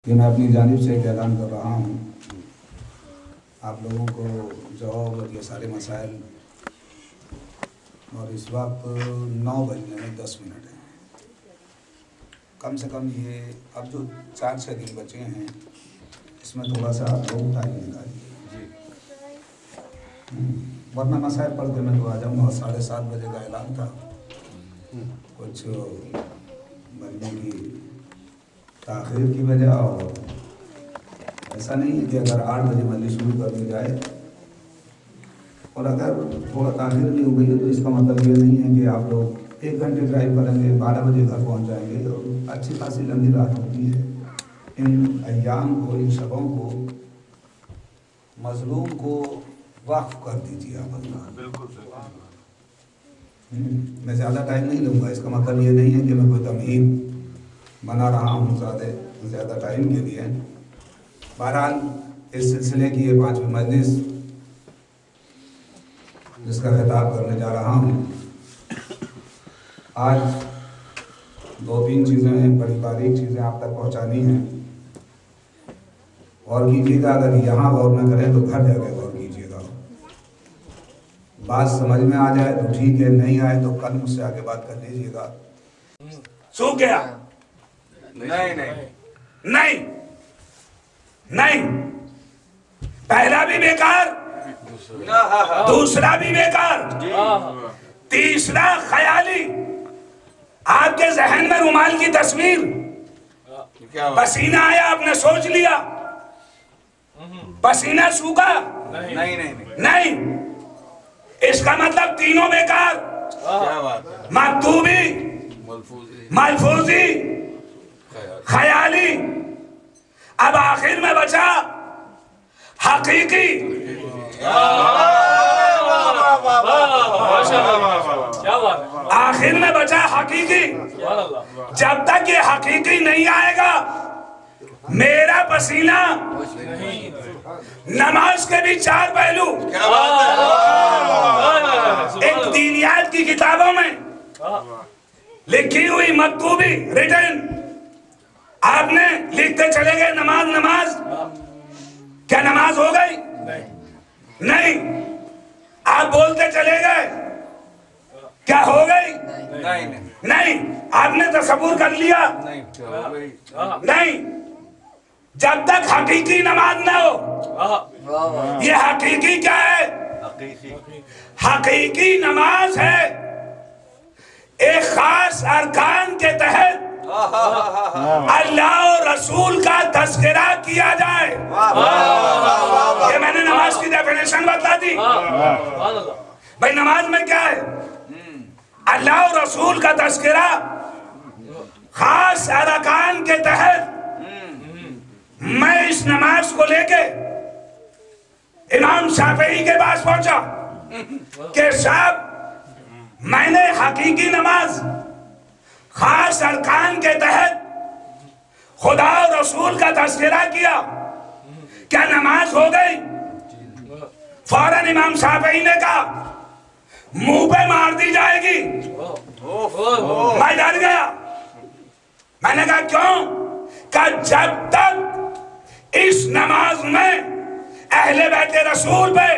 کہ میں اپنی جانب سے ایک اعلان کر رہا ہوں آپ لوگوں کو جواب اور یہ سارے مسائل، اور اس وقت 9 بجنے میں 10 منٹ ہیں، کم سے کم یہ اب جو 4-6 دن بچے ہیں اس میں تھوڑا سا آپ لوگ ٹائم نکالیے، ورنہ مسائل پڑھ کے میں تو آ جاؤں گا۔ 7:30 بجے کا اعلان تھا، کچھ بجنے کی تاخیر کی وجہ، اور ایسا نہیں ہے کہ اگر 8 بجے مجلس شروع کر دی جائے اور اگر تھوڑا تاخیر بھی ہو گئی ہے تو اس کا مطلب یہ نہیں ہے کہ آپ لوگ 1 گھنٹے ڈرائیو کریں گے، 12 بجے گھر پہنچ جائیں گے، اور اچھی خاصی لمبی رات ہوتی ہے۔ ان ایام کو، ان شبوں کو مظلوم کو وقف کر دیجیے آپ اللہ۔ بالکل میں زیادہ ٹائم نہیں لوں گا، اس کا مطلب یہ نہیں ہے کہ میں کوئی تمہید بنا رہا ہوں زیادہ ٹائم کے لیے۔ بہرحال اس سلسلے کی یہ 5ویں مجلس جس کا خطاب کرنے جا رہا ہوں، آج 2-3 چیزیں ہیں، بڑی باریک چیزیں آپ تک پہنچانی ہیں۔ غور کیجیے گا، اگر یہاں غور نہ کریں تو گھر جا کے غور کیجیے گا۔ بات سمجھ میں آ جائے تو ٹھیک ہے، نہیں آئے تو کل مجھ سے آگے بات کر لیجیے گا۔ سو گیا؟ نہیں، پہلا بھی بیکار، دوسرا بھی بیکار، تیسرا خیالی۔ آپ کے ذہن میں رومال کی تصویر، پسینہ آیا آپ نے سوچ لیا، پسینہ سوکھا نہیں، اس کا مطلب تینوں بیکار، مکتوبی، ملفوظی، خیالی۔ اب آخر میں بچا حقیقی۔ آخر میں بچا حقیقی۔ جب تک یہ حقیقی نہیں آئے گا میرا پسینہ، نماز کے بھی 4 پہلو، ایک دینیات کی کتابوں میں لکھی ہوئی مکتوبی ریٹن، آپ نے لکھتے چلے گئے نماز، کیا نماز ہو گئی؟ نہیں۔ آپ بولتے چلے گئے، کیا ہو گئی؟ نہیں۔ آپ نے تصور کر لیا؟ نہیں۔ جب تک حقیقی نماز نہ ہو، یہ حقیقی کیا ہے؟ حقیقی نماز ہے ایک خاص ارکان کے تحت اللہ اور رسول کا تذکرہ کیا جائے۔ یہ میں نے نماز کی ڈیفینیشن بتا دی۔ بھائی نماز میں کیا ہے؟ اللہ اور رسول کا تذکرہ خاص ارکان کے تحت۔ میں اس نماز کو لے کے امام شافعی کے پاس پہنچا کہ صاحب میں نے حقیقی نماز خاص ارکان کے تحت خدا اور رسول کا تذکرہ کیا، کیا نماز ہو گئی؟ فوراً امام شافعی نے کہا منہ پہ مار دی جائے گی۔ میں ڈر گیا، میں نے کہا کیوں؟ کہ جب تک اس نماز میں اہل بیت رسول پہ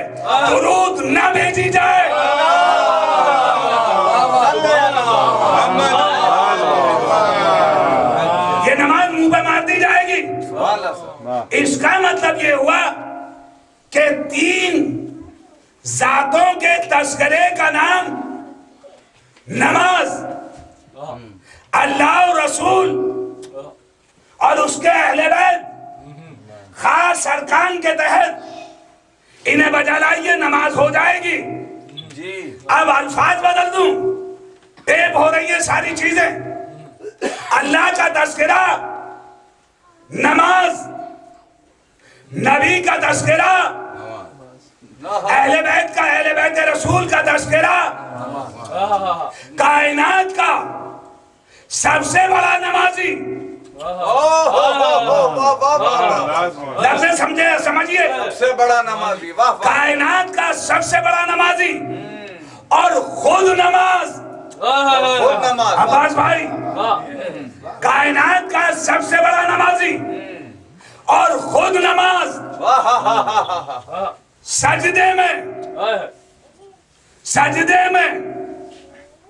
درود نہ بھیجی جائے، یہ نماز منہ پہ مار دی جائے گی۔ اس کا مطلب یہ ہوا کہ 3 ذاتوں کے تذکرے کا نام نماز، اللہ اور رسول اور اس کے اہل بیت خاص ارکان کے تحت انہیں بجا لائیے، نماز ہو جائے گی۔ اب الفاظ بدل دوں، ٹیپ ہو رہی ہے ساری چیزیں۔ اللہ کا تذکرہ نماز، نبی کا تذکرہ، اہل بیت رسول کا تذکرہ، کائنات کا سب سے بڑا نمازی۔ لفظ سمجھیے، سب سے بڑا نمازی، کائنات کا سب سے بڑا نمازی، اور خود نماز۔ عباس بھائی، کائنات کا سب سے بڑا نمازی خود نماز سجدے میں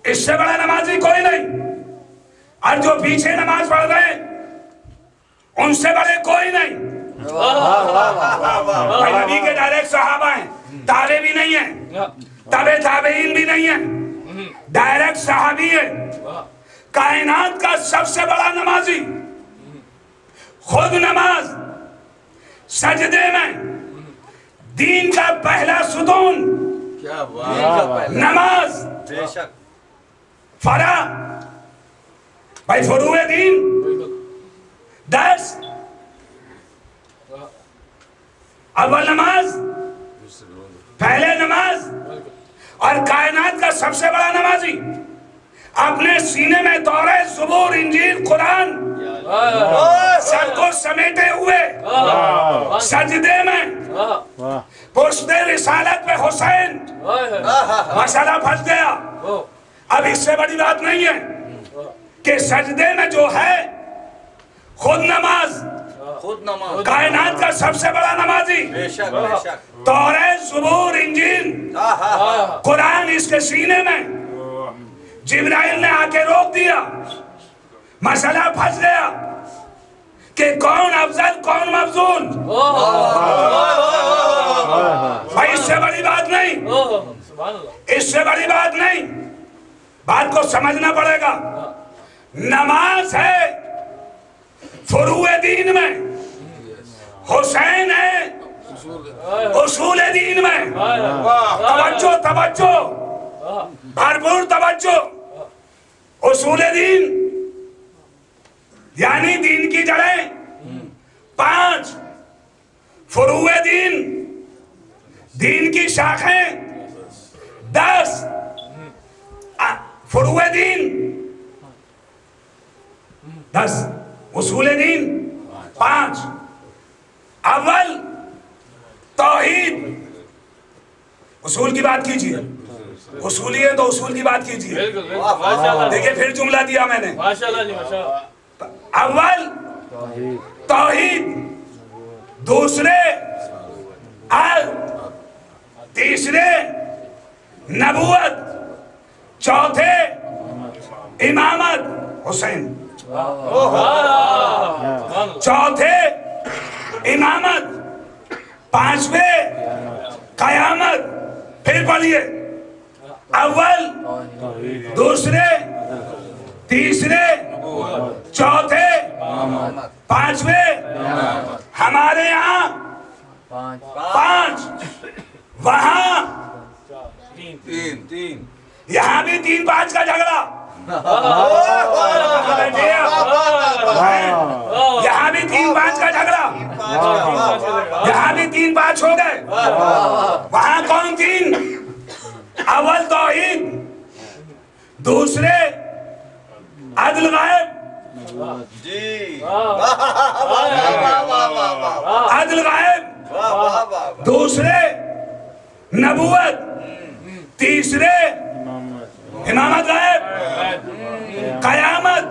اس سے بڑا نمازی کوئی نہیں، اور جو پیچھے نماز پڑھ رہے ہیں ان سے بڑے کوئی نہیں۔ بھائی نبی کے ڈائریکٹ صحابہ ہیں، تابع بھی نہیں ہیں، تابع تابعین بھی نہیں ہیں، ڈائریکٹ صحابی ہے، کائنات کا سب سے بڑا نمازی، خود نماز سجدے میں، دین کا پہلا ستون نماز، فرا بھائی فروع دین 10، اول نماز، پہلے نماز، اور کائنات کا سب سے بڑا نمازی اپنے سینے میں تورات، زبور، انجیل، قرآن سب کو سمیٹے ہوئے سجدے میں پشت رسالت پہ حسین، مسئلہ پھنس گیا۔ اب اس سے بڑی بات نہیں ہے کہ سجدے میں جو ہے خود نماز، کائنات کا سب سے بڑا نمازی، تورات، زبور، انجیل، قرآن اس کے سینے میں، جبرائیل نے آ کے روک دیا، مسئلہ پھنس گیا کہ کون افضل کون مفضول۔ بھائی اس سے بڑی بات نہیں، اس سے بڑی بات نہیں، بات کو سمجھنا پڑے گا۔ نماز ہے فروع دین میں، حسین ہے اصول دین میں۔ توجہ توجہ، بھرپور توجہ۔ اصول دین یعنی دین کی جڑیں 5، فروع دین دین کی شاخیں 10، فروع دین 10، اصول دین 5۔ اول توحید، اصول کی بات کیجئے، اصولی ہے تو اصول کی بات کیجئے۔ دیکھیں پھر جملہ دیا میں نے، اول توحید، دوسرے تیسرے نبوت، چوتھے امامت حسین، چوتھے امامت، پانچویں قیامت۔ پھر پڑھیے، اول، دوسرے، تیسرے، چوتھے، پانچویں۔ ہمارے یہاں 5، وہاں 3، یہاں بھی 3-5 کا جھگڑا، یہاں بھی 3-5 کا جھگڑا، یہاں بھی 3-5 ہو گئے۔ وہاں کون 3؟ اول توحید، دوسرے عدل غائب، عدل غائب، دوسرے نبوت، تیسرے امامت غائب، قیامت۔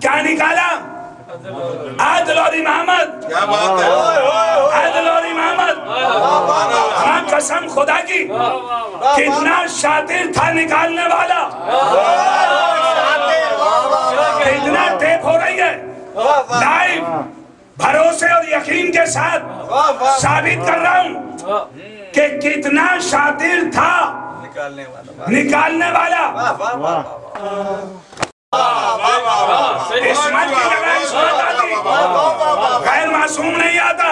کیا نکالا؟ عدل اور امامت، عدل اور امامت۔ ہاں قسم خدا کی، کتنا شاطر تھا نکالنے والا، کتنا ٹیپ ہو رہی ہے لائیو، بھروسے اور یقین کے ساتھ ثابت کر رہا ہوں کہ کتنا شاطر تھا نکالنے والا۔ عصمت کی جگہ عصمت آتی، غیر معصوم نہیں آتا۔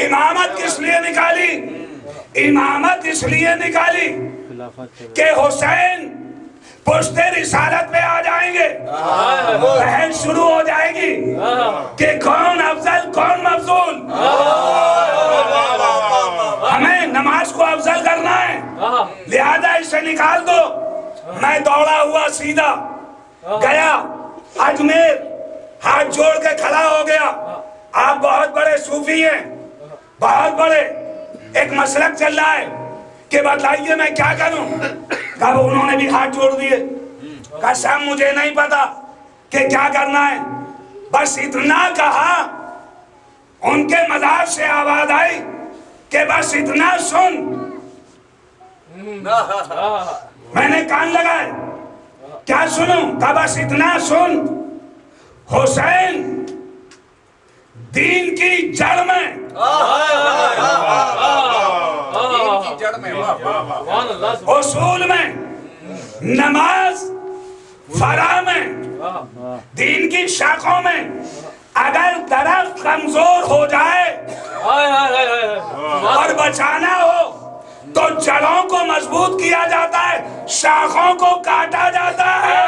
امامت کس لیے نکالی؟ امامت اس لیے نکالی کہ حسین پشت رسالت پہ آ جائیں گے، بحث شروع ہو جائے گی کہ کون افضل کون مفضول۔ ہمیں نماز کو افضل کرنا ہے، لہذا اسے نکال دو۔ میں دوڑا ہوا سیدھا گیا اجمیر، ہاتھ جوڑ کے کھڑا ہو گیا۔ آپ بہت بڑے صوفی ہیں، بہت بڑے، ایک مسلک چل رہا ہے کہ بتائیے میں کیا کروں؟ کب انہوں نے بھی ہاتھ جوڑ دیے، قسم مجھے نہیں پتا کہ کیا کرنا ہے، بس اتنا کہا ان پاس سے آواز آئی کہ بس اتنا سن. میں نے کان لگائے, کیا سنوں؟ کہا بس اتنا سن, حسین دین کی جڑ میں, اصول میں, نماز فرا میں, دین کی شاخوں میں اگر درخت کمزور ہو جائے اور بچانا ہو تو جڑوں کو مضبوط کیا جاتا ہے, شاخوں کو کاٹا جاتا ہے.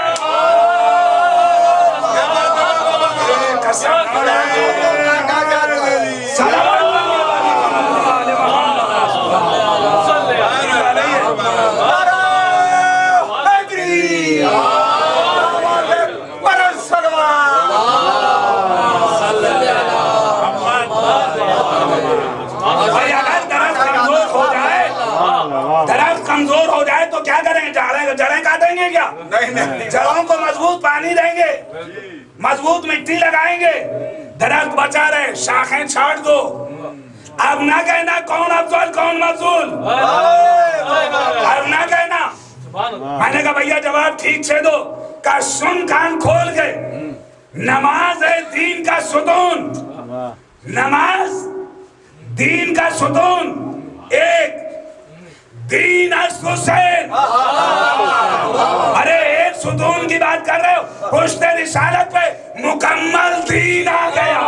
کمزور ہو جائے تو کیا کریں گے؟ جڑیں کاٹیں گے کیا؟ جڑوں کو مضبوط پانی دیں گے, مضبوط مٹی لگائیں گے, درخت بچا رہے, شاخیں چھاٹ دو. اب نہ کہنا کون افضل کون مفضول, اب نہ کہنا. میں نے کہا بھیا جواب ٹھیک سے دو. کہ سن کان کھول کے, نماز ہے دین کا ستون, نماز دین کا ستون. ایک دین از حسین, ارے ایک ستون کی بات کر رہے ہو, پشت رسالت پہ مکمل دین آ گیا.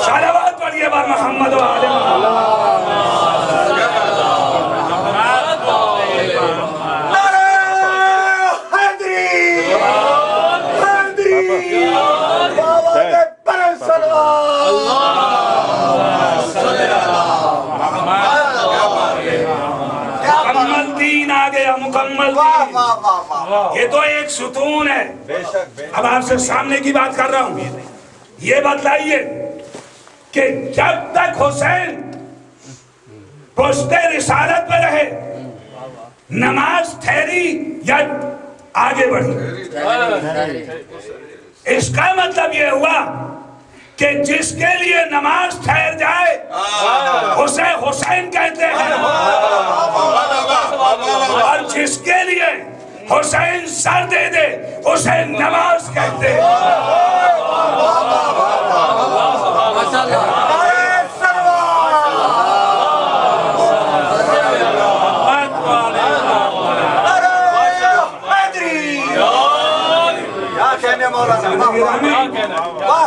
صلوات پڑھیے بر محمد و آل یہ تو ایک ستون ہے. اب آپ سے سامنے کی بات کر رہا ہوں. یہ بتلائیے کہ جب تک حسین پشت رسالت پہ رہے, نماز ٹھہری یا آگے بڑھی؟ اس کا مطلب یہ ہوا کہ جس کے لیے نماز ٹھہر جائے اسے حسین کہتے ہیں, اور جس کے لیے حسین سر دے دے اسے نماز کہتے ہیں.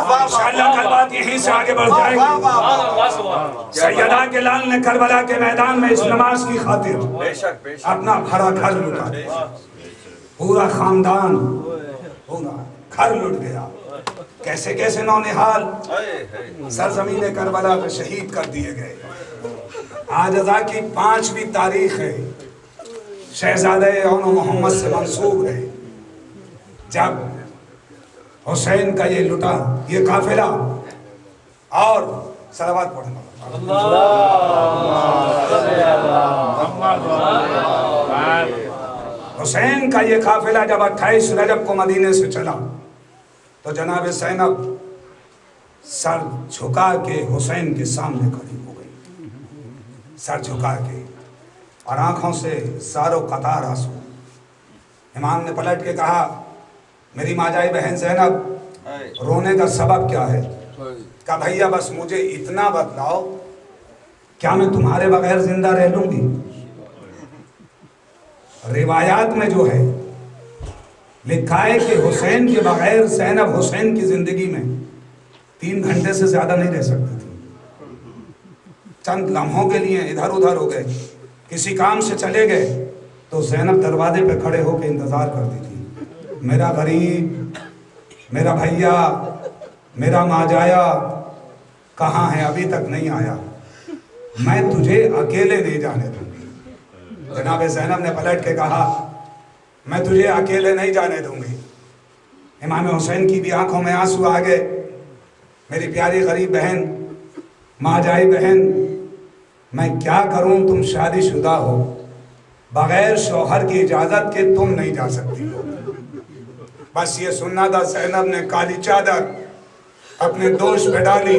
انشاءاللہ کل بات یہیں سے آگے بڑھ جائے گی. سیدہ کے لال نے کربلا کے میدان میں اس نماز کی خاطر اپنا بھرا گھر لٹا دیا, پورا خاندان پورا گھر لٹ گیا. کیسے کیسے نونہال سرزمین کربلا میں شہید کر دیے گئے. آج ازاں کی 5ویں تاریخ ہے, شہزادہ اون محمد سے منسوب ہے, جب حسین کا یہ لٹا یہ قافلہ اور صلوات پڑھنا حسین کا یہ قافلہ جب 28 رجب کو مدینے سے چلا تو جناب زینب سر جھکا کے حسین کے سامنے کھڑی ہو گئی, سر جھکا کے, اور آنکھوں سے ساروں قطار آنسو. امام نے پلٹ کے کہا میری ماجائی بہن زینب رونے کا سبب کیا ہے؟ کہا بھئیہ بس مجھے اتنا بتلاؤ, کیا میں تمہارے بغیر زندہ رہ لوں گی؟ روایات میں جو ہے لکھا ہے کہ حسین کے بغیر زینب حسین کی زندگی میں 3 گھنٹے سے زیادہ نہیں رہ سکتی تھی. چند لمحوں کے لیے ادھر ادھر ہو گئے, کسی کام سے چلے گئے تو زینب دروازے پہ کھڑے ہو کے انتظار کرتی تھی, میرا غریب, میرا بھیا, میرا ماجایا کہاں ہے, ابھی تک نہیں آیا, میں تجھے اکیلے نہیں جانے دوں گی. جناب زینب نے پلٹ کے کہا میں تجھے اکیلے نہیں جانے دوں گی. امام حسین کی بھی آنکھوں میں آنسو آ گئے. میری پیاری غریب بہن, ماجائی بہن, میں کیا کروں, تم شادی شدہ ہو, بغیر شوہر کی اجازت کے تم نہیں جا سکتی ہو. بس یہ سننا تھا. زینب نے کالی چادر اپنے دوش پہ ڈالی,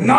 9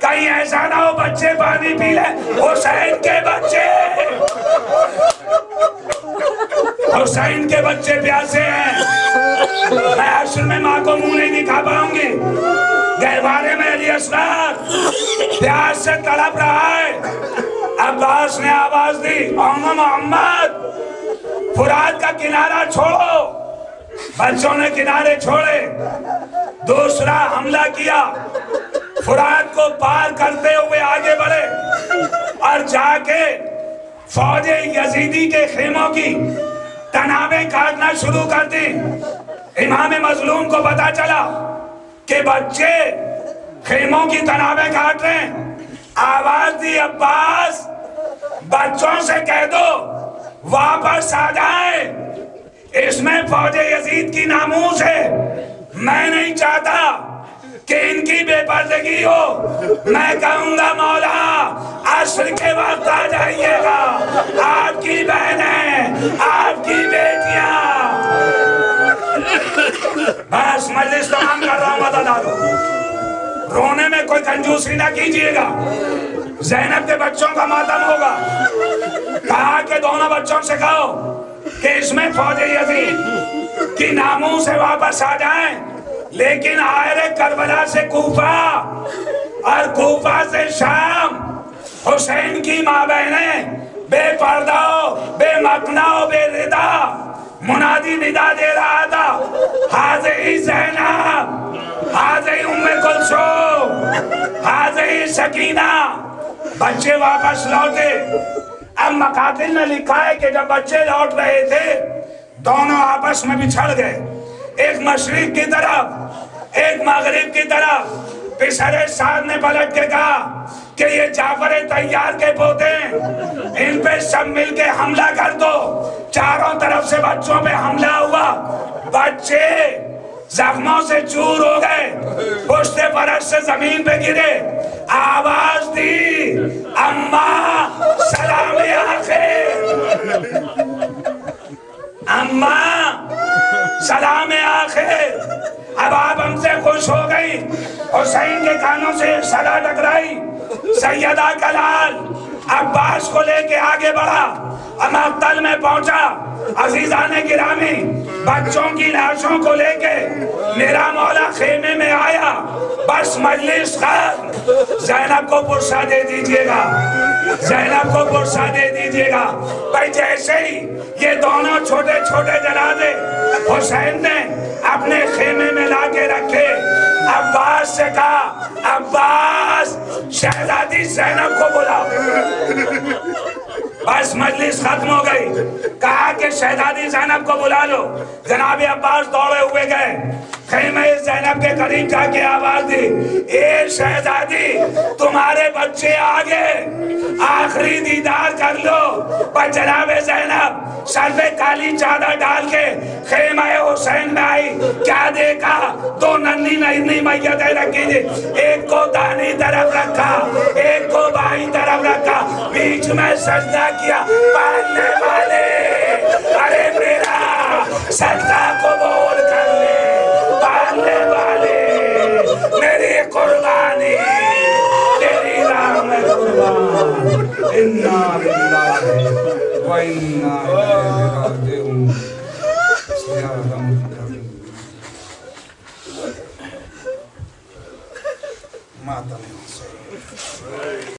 کہیں ایسا نہ ہو بچے پانی پی لیں. حسین کے بچے، حسین کے بچے پیاسے ہیں. میں عصر میں ماں کو منہ نہیں دکھا پاؤں گی. گہوارے میں علی اصغر پیاس سے تڑپ رہا ہے. عباس نے آواز دی، محمد فرات کا کنارہ چھوڑو. بچوں نے کنارے چھوڑے. دوسرا حملہ کیا. فرات کو پار کرتے ہوئے آگے بڑھے اور جا کے فوج یزیدی کے خیموں کی تنابیں کاٹنا شروع کر دی. امام مظلوم کو پتا چلا کہ بچے خیموں کی تنابیں کاٹ رہے ہیں. آواز دی، عباس بچوں سے کہہ دو واپس آ جائیں. اس میں فوج یزید کی ناموس ہے. میں نہیں چاہتا کہ ان کی بے پردگی ہو. میں کہوں گا مولا عصر کے وقت آ جائیے گا. آپ کی بہنیں، آپ کی بیٹیاں. بس مجلس تمام کر رہا ہوں، مدد ڈالو. رونے میں کوئی کنجوسی نہ کیجیے گا. زینب کے بچوں کا ماتم ہوگا. کہا کہ دونوں بچوں سے کہو کہ اس میں فوج یزید کی ناموس سے واپس آ جائیں. لیکن آئر کربلا سے کوفہ اور کوفہ سے شام حسین کی ماں بہنیں بے پردہ ہو، بے مکنا ہو، بے ردا. منادی ندا دے رہا تھا، حاضری زینب، حاضری ام کلثوم، حاضری سکینہ. بچے واپس لوٹے. اب مقاتل نے لکھا ہے کہ جب بچے لوٹ رہے تھے دونوں آپس میں بچھڑ گئے. ایک مشرق کی طرف، ایک مغرب کی طرف. پسر سعد نے پلٹ کے کہا کہ یہ جعفر طیار کے پوتے ہیں، ان پہ سب مل کے حملہ کر دو. چاروں طرف سے بچوں پہ حملہ ہوا. بچے زخموں سے چور ہو گئے، پشت فرش سے زمین پہ گرے. آواز دی، اماں سلام آخر، اماں سلام آخر. اب آپ ہم سے خوش ہو گئی. حسین کے کانوں سے صدا ٹکرائی. سیدہ کلال عباس کو لے کے آگے بڑھا. مقتل میں پہنچا. عزیزان گرامی، بچوں کی لاشوں کو لے کے میرا مولا خیمے میں آیا. بس مجلس ختم. زینب کو پرسہ دے دیجئے گا، زینب کو پرسہ دے دیجئے گا. بھائی جیسے ہی یہ دونوں چھوٹے چھوٹے جنازے حسین نے اپنے خیمے میں لا کے رکھے، عباس سے کہا، عباس شہزادی زینب کو بلاؤ. بس مجلس ختم ہو گئی. کہا کہ شہزادی زینب کو بلا لو. جناب عباس دوڑے ہوئے گئے. خیمہ زینب کے قریب جا کے آواز دی، اے شہزادی تمہارے بچے آگے، آخری دیدار کر لو. پر جناب زینب سر پہ کالی چادر ڈال کے خیمہ حسین میں آئی. کیا دیکھا؟ دو ننھی ننھی میتیں رکھی تھی. ایک کو دائیں طرف رکھا، ایک کو بائیں طرف رکھا، بیچ میں سجدہ کیا. پالنے والے ارے میرا سجدہ قبول کر لے. پالنے والے میری قربانی، تیری راہ میں قربان. انا للہ و انا الیہ راجعون. ماتم